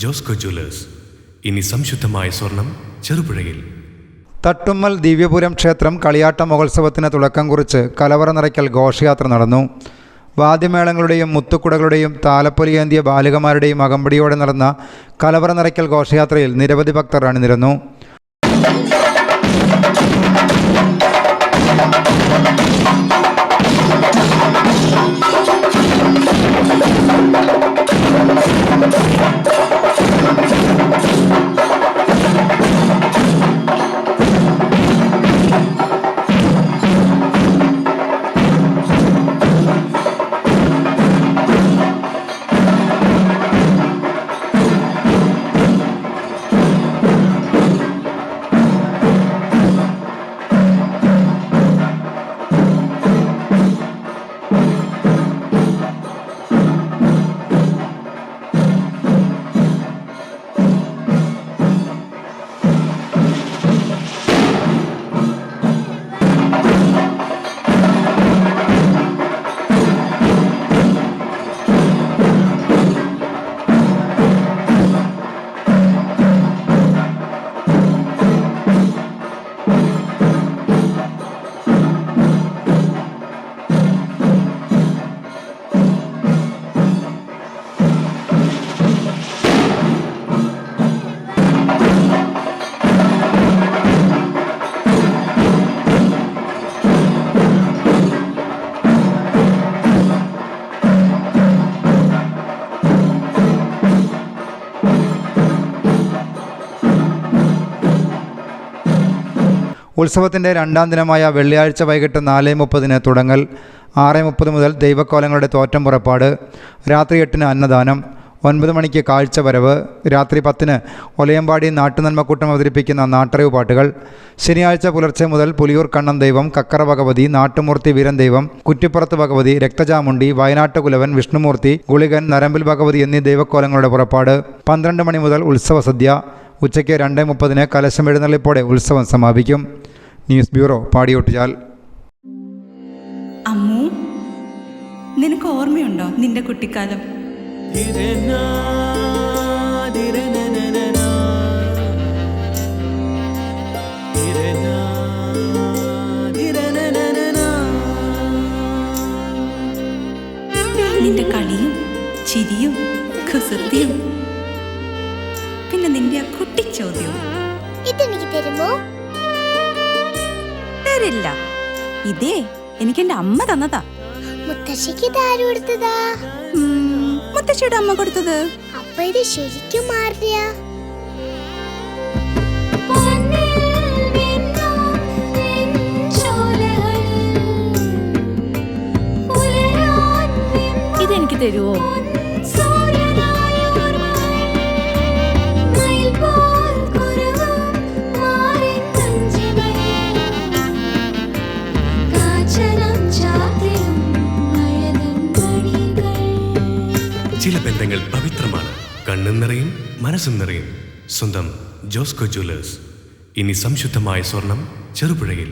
Josco Jewellers. ഇനി സംശുദ്ധമായ സ്വർണം ചെറുപുഴയിൽ. തട്ടുമ്മൽ ദിവ്യപുരം ക്ഷേത്രം കളിയാട്ട മഹോത്സവത്തിന് തുടക്കം കുറിച്ച് കലവറ നിറയ്ക്കൽ ഘോഷയാത്ര നടന്നു. വാദ്യമേളങ്ങളുടെയും മുത്തുക്കുടകളുടെയും താലപ്പൊലിയേന്തിയ ബാലികമാരുടെയും അകമ്പടിയോടെ നടന്ന കലവറ നിറയ്ക്കൽ ഘോഷയാത്രയിൽ നിരവധി ഭക്തർ അണിനിരന്നു. ഉത്സവത്തിൻ്റെ രണ്ടാം ദിനമായ വെള്ളിയാഴ്ച വൈകിട്ട് 4:30 തുടങ്ങൽ. 6:30 മുതൽ ദൈവക്കോലങ്ങളുടെ തോറ്റം പുറപ്പാട്. രാത്രി 8 അന്നദാനം. 9 മണിക്ക് കാഴ്ചവരവ്. രാത്രി 10 ഒലയമ്പാടി നാട്ടുനന്മക്കൂട്ടം അവതരിപ്പിക്കുന്ന നാട്ടറിവ് പാട്ടുകൾ. ശനിയാഴ്ച പുലർച്ചെ മുതൽ പുലിയൂർ കണ്ണൻ ദൈവം, കക്കറ ഭഗവതി, നാട്ടുമൂർത്തി വീരൻ ദൈവം, കുറ്റിപ്പുറത്ത് ഭഗവതി, രക്തചാമുണ്ടി, വയനാട്ട് കുലവൻ, വിഷ്ണുമൂർത്തി, ഗുളികൻ, നരമ്പിൽ ഭഗവതി എന്നീ ദൈവക്കോലങ്ങളുടെ പുറപ്പാട്. 12 മണി മുതൽ ഉത്സവ സദ്യ. ഉച്ചയ്ക്ക് 2:30 കലശം എഴുന്നള്ളിപ്പോടെ ഉത്സവം സമാപിക്കും. News bureau, Padiyottuchal. അമ്മു, നിനക്ക് ഓർമ്മയുണ്ടോ നിന്റെ കുട്ടിക്കാലം? നിന്റെ കളിയും ചിരിയും കുസൃതിയും, പിന്നെ നിന്റെ ആ കുട്ടിച്ചോദ്യവും. ഇതെനിക്ക് തരുമോ? തരില്ല. ഇതേ എനിക്ക് എന്റെ അമ്മ തന്നതാ. മുത്തശ്ശിക്ക് ഇതാര് കൊടുത്തതാ? മുത്തശ്ശിയുടെ അമ്മ കൊടുത്തത്. അപ്പൊ ഇത് ശരിക്കും മാറിയ? ഇതെനിക്ക് തരുമോ? ചില ബന്ധങ്ങൾ പവിത്രമാണ്. കണ്ണും നിറയും മനസ്സും നിറയും. സ്വന്തം ജോസ്കോ ജ്വല്ലേഴ്സ്. ഇനി സംശുദ്ധമായ സ്വർണം ചെറുപുഴയിൽ.